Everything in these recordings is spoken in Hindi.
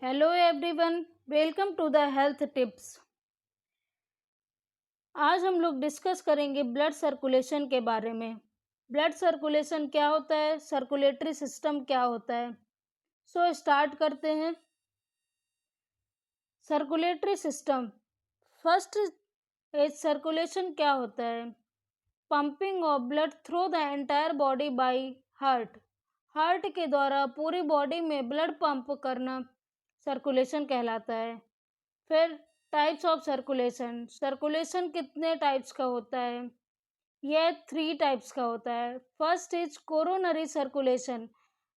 Hello everyone, welcome to the health tips. आज हम लोग डिस्कस करेंगे ब्लड सर्कुलेशन के बारे में। ब्लड सर्कुलेशन क्या होता है, सर्कुलेटरी सिस्टम क्या होता है। सो स्टार्ट करते हैं। Circulatory system first as circulation क्या होता है? Pumping of blood through the entire body by heart. Heart के द्वारा पूरी बॉडी में ब्लड पंप करना सर्कुलेशन कहलाता है। फिर टाइप्स ऑफ सर्कुलेशन। सर्कुलेशन कितने टाइप्स का होता है? यह 3 टाइप्स का होता है। First is coronary circulation,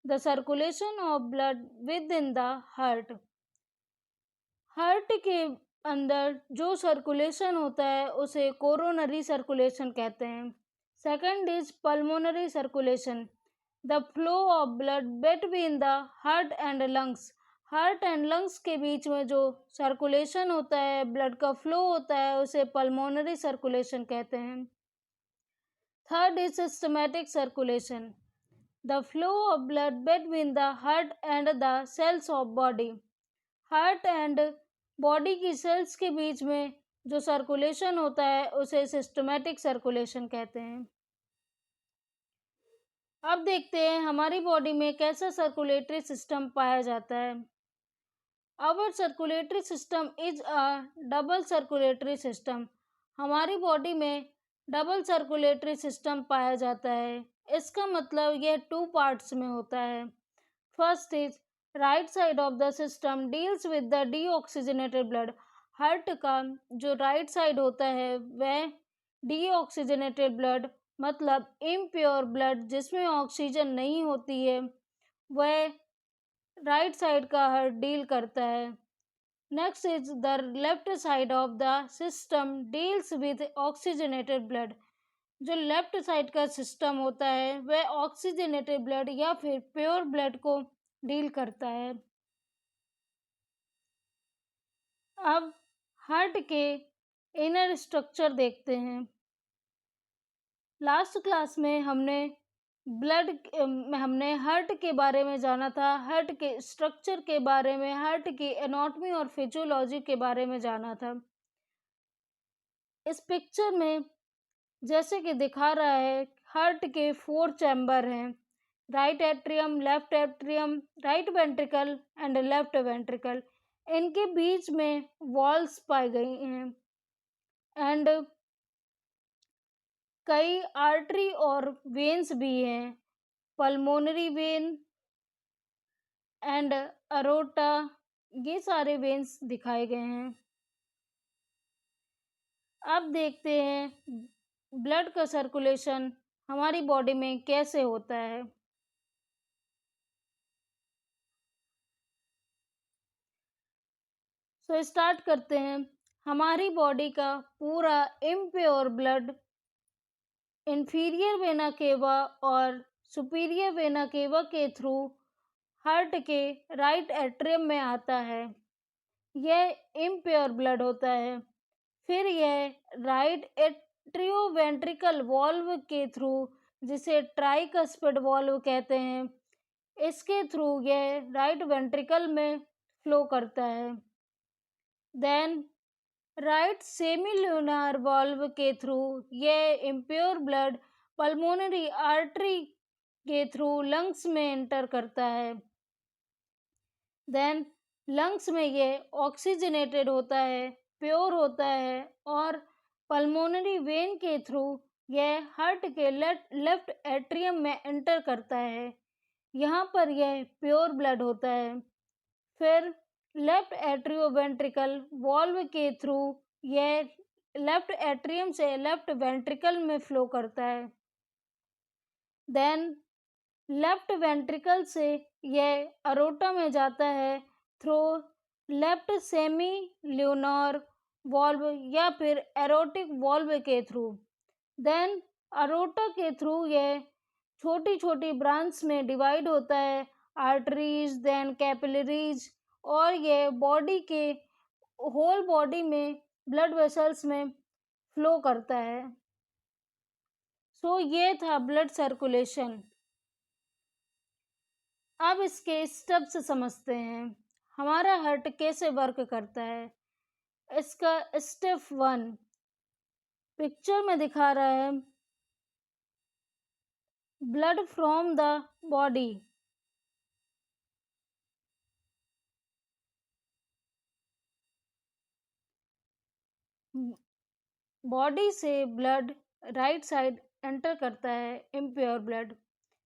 the circulation of blood with in the heart. Heart के अंदर जो सर्कुलेशन होता है उसे कोरोनरी सर्कुलेशन कहते हैं। Second is pulmonary circulation, the flow of blood between the heart and lungs. Heart and lungs के बीच में जो सर्कुलेशन होता है, ब्लड का फ्लो होता है, उसे पल्मोनरी सर्कुलेशन कहते हैं। Third is systematic circulation, the flow of blood between the heart and the cells of body. Heart and body की सेल्स के बीच में जो सर्कुलेशन होता है उसे सिस्टमैटिक सर्कुलेशन कहते हैं। अब देखते हैं हमारी बॉडी में कैसा सर्कुलेटरी सिस्टम पाया जाता है। Our circulatory system is a double circulatory system. हमारी बॉडी में डबल सर्कुलेटरी सिस्टम पाया जाता है। इसका मतलब यह 2 पार्ट्स में होता है। First is right side of the system deals with the deoxygenated blood. Heart का जो राइट साइड होता है वह डीऑक्सीजनेटेड ब्लड मतलब इम्प्योर ब्लड जिसमें ऑक्सीजन नहीं होती है, वह राइट साइड का हार्ट डील करता है। Next is the left side of the system deals with oxygenated blood. जो लेफ्ट साइड का सिस्टम होता है वह ऑक्सीजनेटेड ब्लड या फिर प्योर ब्लड को डील करता है। अब हार्ट के इनर स्ट्रक्चर देखते हैं। लास्ट क्लास में हमने हार्ट के बारे में जाना था, हार्ट के स्ट्रक्चर के बारे में, हार्ट की एनाटॉमी और फिजियोलॉजी के बारे में जाना था। इस पिक्चर में जैसे कि दिखा रहा है, हार्ट के 4 चैम्बर हैं, right atrium, right ventricle and left ventricle. इनके बीच में वॉल्स पाई गई हैं एंड कई आर्टरी और वेन्स भी हैं, पल्मोनरी वेन एंड अरोटा, ये सारे वेन्स दिखाए गए हैं। अब देखते हैं ब्लड का सर्कुलेशन हमारी बॉडी में कैसे होता है। सो स्टार्ट करते हैं। हमारी बॉडी का पूरा impure blood inferior vena cava और सुपीरियर वेना केवा के थ्रू हार्ट के राइट एट्रियम में आता है। यह इम्प्योर ब्लड होता है। फिर यह राइट एट्रियोवेंट्रिकल वॉल्व के थ्रू, जिसे ट्राइकस्पिड वॉल्व कहते हैं, इसके थ्रू यह राइट वेंट्रिकल में फ्लो करता है। देन राइट सेमिल्यूनर वॉल्व के थ्रू यह इम्प्योर ब्लड पल्मोनरी आर्टरी के थ्रू लंग्स में एंटर करता है। देन लंग्स में यह ऑक्सीजनेटेड होता है, प्योर होता है और पल्मोनरी वेन के थ्रू यह हार्ट के लेफ्ट एट्रियम में एंटर करता है। यहाँ पर यह प्योर ब्लड होता है। फिर लेफ्ट एट्रियोवेंट्रिकल वॉल्व के थ्रू यह लेफ्ट एट्रियम से लेफ्ट वेंट्रिकल में फ्लो करता है। देन लेफ्ट वेंट्रिकल से यह अरोटा में जाता है through left semi lunar valve या फिर एरोटिक वॉल्व के थ्रू। देन अरोटा के थ्रू यह छोटी छोटी ब्रांच में डिवाइड होता है, आर्टरीज, देन कैपिलरीज, और यह बॉडी के होल बॉडी में ब्लड वेसल्स में फ्लो करता है। सो ये था ब्लड सर्कुलेशन। अब इसके स्टेप्स समझते हैं। हमारा हार्ट कैसे वर्क करता है। इसका स्टेप 1 पिक्चर में दिखा रहा है। Blood from the body, body से ब्लड राइट साइड एंटर करता है, इम्प्योर ब्लड।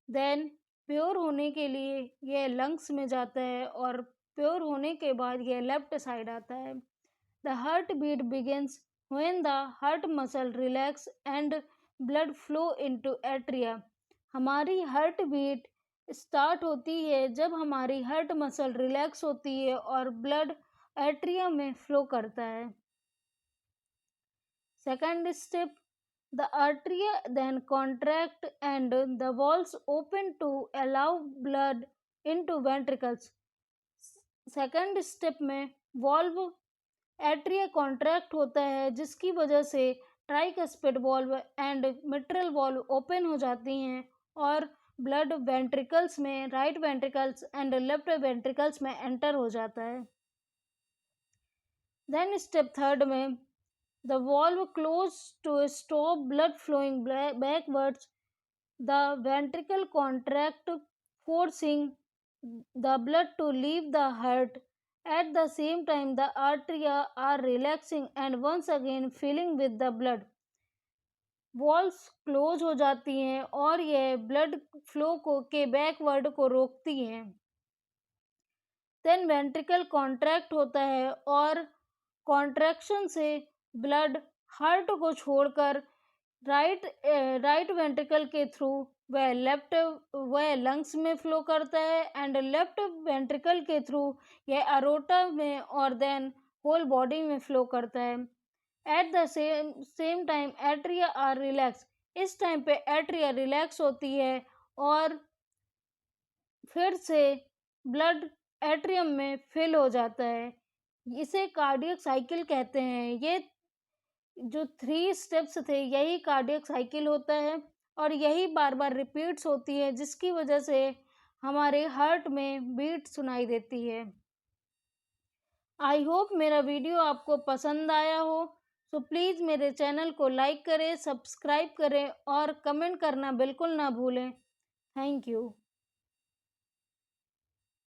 देन प्योर होने के लिए यह लंग्स में जाता है और प्योर होने के बाद यह लेफ्ट साइड आता है। The heart beat begins when the heart muscle relax and blood flow into atria. हमारी हार्ट बीट स्टार्ट होती है जब हमारी हार्ट मसल रिलैक्स होती है और ब्लड एट्रिया में फ्लो करता है। Second step, the artery then contract and the walls open to allow blood into ventricles. Second step में वॉल्व एट्रिया कॉन्ट्रैक्ट होता है जिसकी वजह से tricuspid valve and mitral valve open हो जाती हैं और ब्लड वेंट्रिकल्स में, right ventricles and left ventricles में एंटर हो जाता है। देन स्टेप थर्ड में the valve closed to stop blood flowing backwards. The ventricle contract, forcing the blood to leave the heart. At the same time, the arteries are relaxing and once again filling with the blood. Walls close हो जाती हैं और यह ब्लड फ्लो को के बैकवर्ड को रोकती हैं। देन वेंट्रिकल कॉन्ट्रैक्ट होता है और कॉन्ट्रैक्शन से ब्लड हार्ट को छोड़कर राइट वेंट्रिकल के थ्रू वह लंग्स में फ्लो करता है एंड लेफ्ट वेंट्रिकल के थ्रू यह अरोटा में और देन होल बॉडी में फ्लो करता है। At the same time atria are relax. इस टाइम पे एट्रिया रिलैक्स होती है और फिर से ब्लड एट्रियम में फिल हो जाता है। इसे कार्डियक साइकिल कहते हैं। ये जो 3 स्टेप्स थे यही कार्डियक साइकिल होता है और यही बार बार रिपीट्स होती है जिसकी वजह से हमारे हार्ट में बीट सुनाई देती है। आई होप मेरा वीडियो आपको पसंद आया हो। सो प्लीज़ मेरे चैनल को लाइक करें, सब्सक्राइब करें और कमेंट करना बिल्कुल ना भूलें। Thank you.